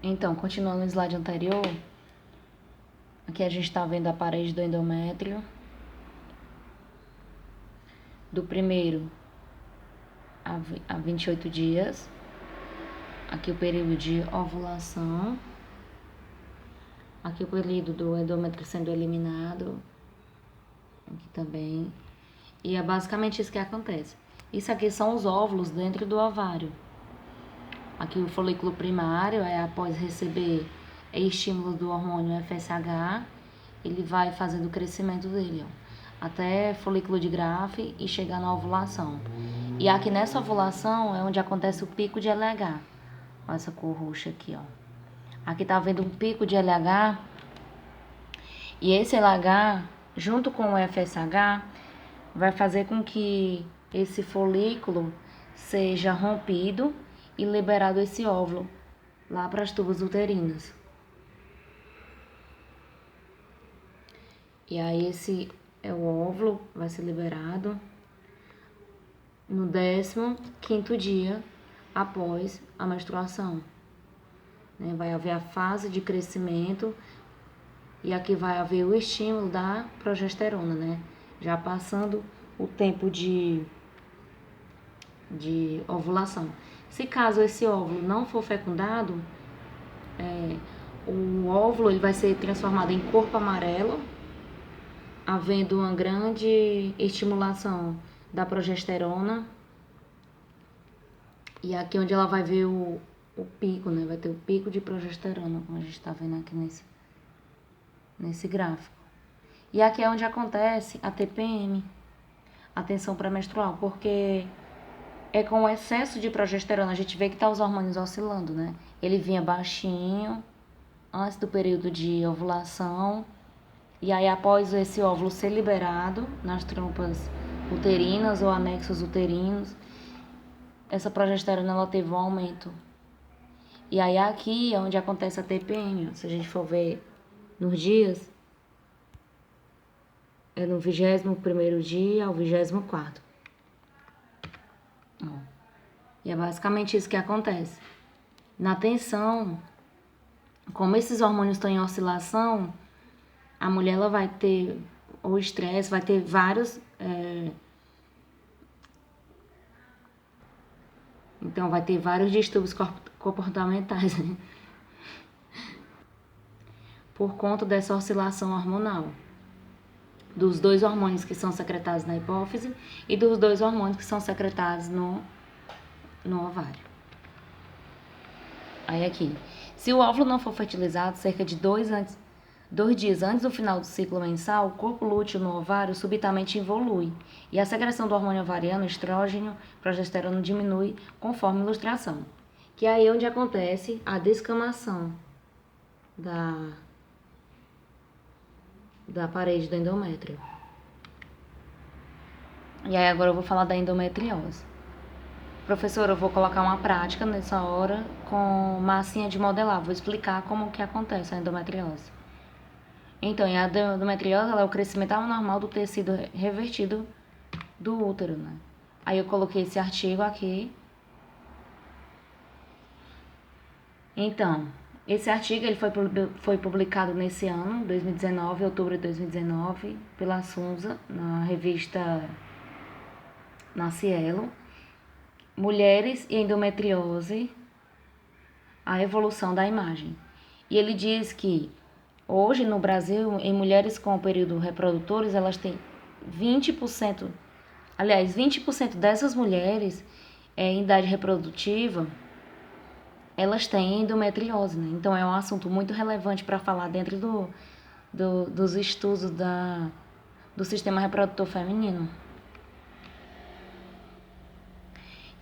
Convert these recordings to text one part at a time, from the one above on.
Então, continuando no slide anterior, aqui a gente está vendo a parede do endométrio. Do primeiro a 28 dias. Aqui o período de ovulação. Aqui o período do endométrio sendo eliminado. Aqui também. E é basicamente isso que acontece. Isso aqui são os óvulos dentro do ovário. Aqui o folículo primário, após receber estímulo do hormônio FSH, ele vai fazendo o crescimento dele, ó, até folículo de Graafi e chegar na ovulação. E aqui nessa ovulação é onde acontece o pico de LH. Olha essa cor roxa aqui, ó. Aqui tá vendo um pico de LH. E esse LH, junto com o FSH, vai fazer com que esse folículo seja rompido e liberado esse óvulo lá para as tubas uterinas. E aí esse é o óvulo, vai ser liberado no 15º dia após a menstruação. Vai haver a fase de crescimento e aqui vai haver o estímulo da progesterona, né? Já passando o tempo de ovulação. Se caso esse óvulo não for fecundado, o óvulo ele vai ser transformado em corpo amarelo, havendo uma grande estimulação da progesterona. E aqui onde ela vai ver o pico, né? Vai ter o pico de progesterona, como a gente está vendo aqui nesse gráfico. E aqui é onde acontece a TPM, a tensão pré-menstrual, porque é com o excesso de progesterona, a gente vê que tá os hormônios oscilando, né? Ele vinha baixinho antes do período de ovulação, e aí após esse óvulo ser liberado nas trompas uterinas ou anexos uterinos, essa progesterona ela teve um aumento. E aí aqui é onde acontece a TPM, se a gente for ver nos dias, é no 21º dia ao 24º. E é basicamente isso que acontece. Na tensão, como esses hormônios estão em oscilação, a mulher ela vai ter o estresse, vai ter vários... Então, vai ter vários distúrbios comportamentais, né? Por conta dessa oscilação hormonal. Dos 2 hormônios que são secretados na hipófise e dos 2 hormônios que são secretados no ovário. Aí aqui, se o óvulo não for fertilizado cerca de 2 dias antes do final do ciclo mensal, o corpo lúteo no ovário subitamente evolui e a secreção do hormônio ovariano, estrógeno, progesterona diminui conforme a ilustração, que é aí onde acontece a descamação da parede do endométrio. E aí agora eu vou falar da endometriose. Professora, eu vou colocar uma prática nessa hora com massinha de modelar. Vou explicar como que acontece a endometriose. Então, a endometriose ela é o crescimento anormal do tecido revertido do útero, né? Aí eu coloquei esse artigo aqui. Então, esse artigo ele foi publicado nesse ano, 2019, outubro de 2019, pela Sunza, na revista na Cielo. Mulheres e endometriose, a evolução da imagem. E ele diz que hoje no Brasil, em mulheres com período reprodutores, elas têm 20%, aliás, 20% dessas mulheres em idade reprodutiva, elas têm endometriose, né? Então é um assunto muito relevante para falar dentro dos estudos do sistema reprodutor feminino.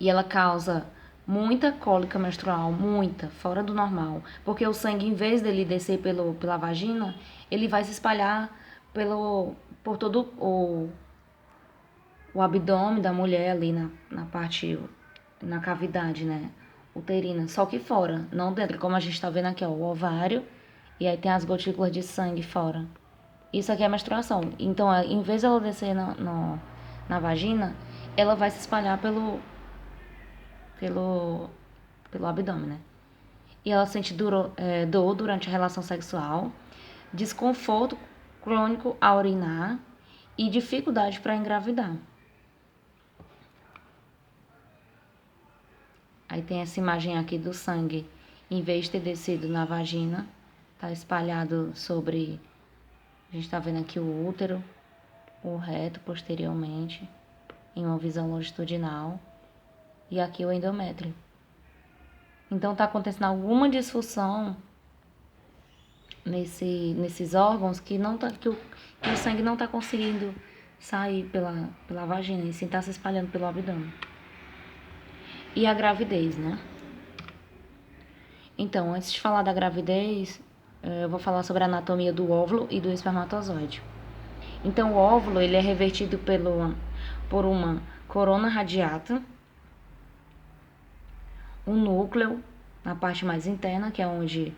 E ela causa muita cólica menstrual, muita, fora do normal. Porque o sangue, em vez dele descer pela vagina, ele vai se espalhar por todo o abdômen da mulher ali na parte, na cavidade, né, uterina. Só que fora, não dentro, como a gente tá vendo aqui, ó, o ovário, e aí tem as gotículas de sangue fora. Isso aqui é a menstruação. Então, em vez dela descer na vagina, ela vai se espalhar pelo abdômen, né? e ela sente dor durante a relação sexual, desconforto crônico ao urinar e dificuldade para engravidar. Aí tem essa imagem aqui do sangue, em vez de ter descido na vagina, tá espalhado sobre, a gente tá vendo aqui o útero, o reto posteriormente, em uma visão longitudinal, e aqui o endométrio. Então tá acontecendo alguma disfunção nesses órgãos que o sangue não tá conseguindo sair pela vagina, e sim tá se espalhando pelo abdômen. E a gravidez, né? Então, antes de falar da gravidez, eu vou falar sobre a anatomia do óvulo e do espermatozoide. Então, o óvulo ele é revertido por uma corona radiata, um núcleo na parte mais interna, que é onde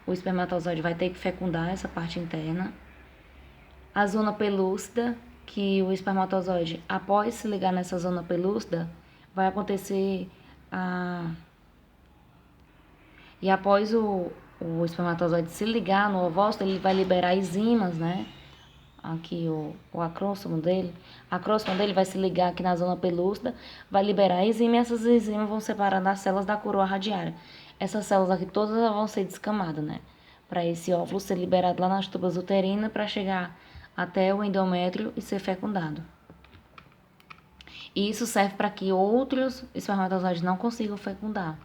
o espermatozoide vai ter que fecundar essa parte interna, a zona pelúcida, que o espermatozoide, após se ligar nessa zona pelúcida, vai acontecer E após o espermatozoide se ligar no ovócito, ele vai liberar enzimas, né? Aqui o acróstomo dele. A acróstomo dele vai se ligar aqui na zona pelúcida, vai liberar enzima e essas enzimas vão separar das células da coroa radiária. Essas células aqui todas vão ser descamadas, né? Para esse óvulo ser liberado lá nas tubas uterinas para chegar até o endométrio e ser fecundado. E isso serve para que outros espermatozoides não consigam fecundar.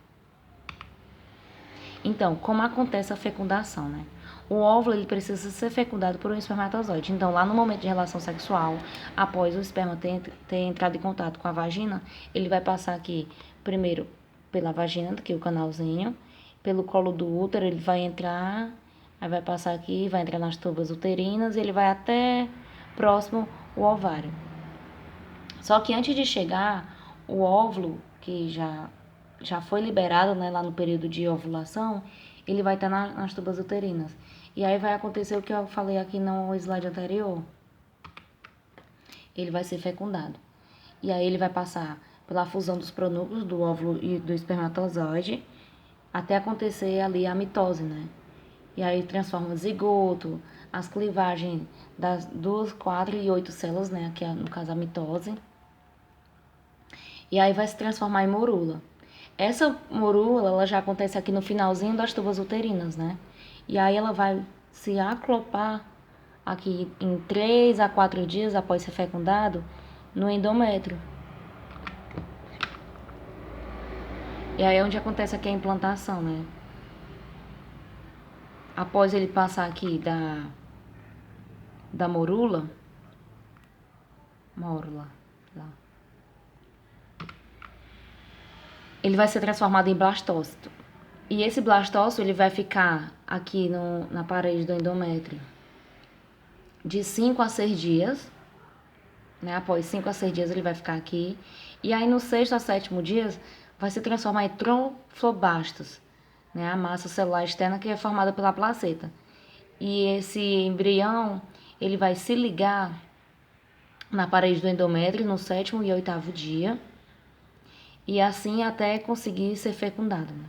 Então, como acontece a fecundação, né? O óvulo ele precisa ser fecundado por um espermatozoide. Então, lá no momento de relação sexual, após o esperma ter entrado em contato com a vagina, ele vai passar aqui, primeiro, pela vagina, que é o canalzinho, pelo colo do útero, ele vai entrar, aí vai passar aqui, vai entrar nas tubas uterinas e ele vai até próximo ao ovário. Só que antes de chegar, o óvulo, que já foi liberado, né, lá no período de ovulação, ele vai estar nas tubas uterinas. E aí vai acontecer o que eu falei aqui no slide anterior. Ele vai ser fecundado. E aí ele vai passar pela fusão dos pronúcleos do óvulo e do espermatozoide, até acontecer ali a mitose, né? E aí transforma o zigoto, as clivagens das 2, 4 e 8 células, né? Aqui no caso a mitose. E aí vai se transformar em morula. Essa morula, ela já acontece aqui no finalzinho das tubas uterinas, né? E aí ela vai se aclopar aqui em 3 a 4 dias após ser fecundado no endométrio. E aí é onde acontece aqui a implantação, né? Após ele passar aqui da morula, lá. Ele vai ser transformado em blastócito. E esse blastócito ele vai ficar aqui na parede do endométrio de 5 a 6 dias, né? Após 5 a 6 dias ele vai ficar aqui. E aí no 6º a 7º dia vai se transformar em trofoblastos, né? A massa celular externa que é formada pela placenta. E esse embrião ele vai se ligar na parede do endométrio no 7º e 8º dia. E assim até conseguir ser fecundado, né?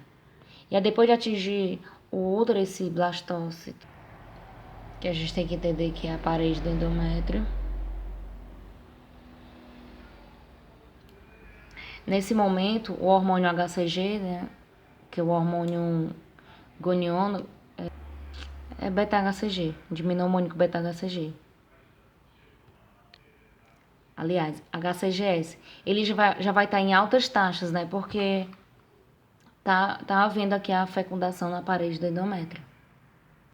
E aí depois de atingir o útero, esse blastócito, que a gente tem que entender que é a parede do endométrio. Nesse momento, o hormônio HCG, né, que é o hormônio goniano, é beta-HCG, diminua-hormônico beta-HCG. Aliás, HCGS, ele já vai estar em altas taxas, né, porque tá havendo aqui a fecundação na parede do endométrio.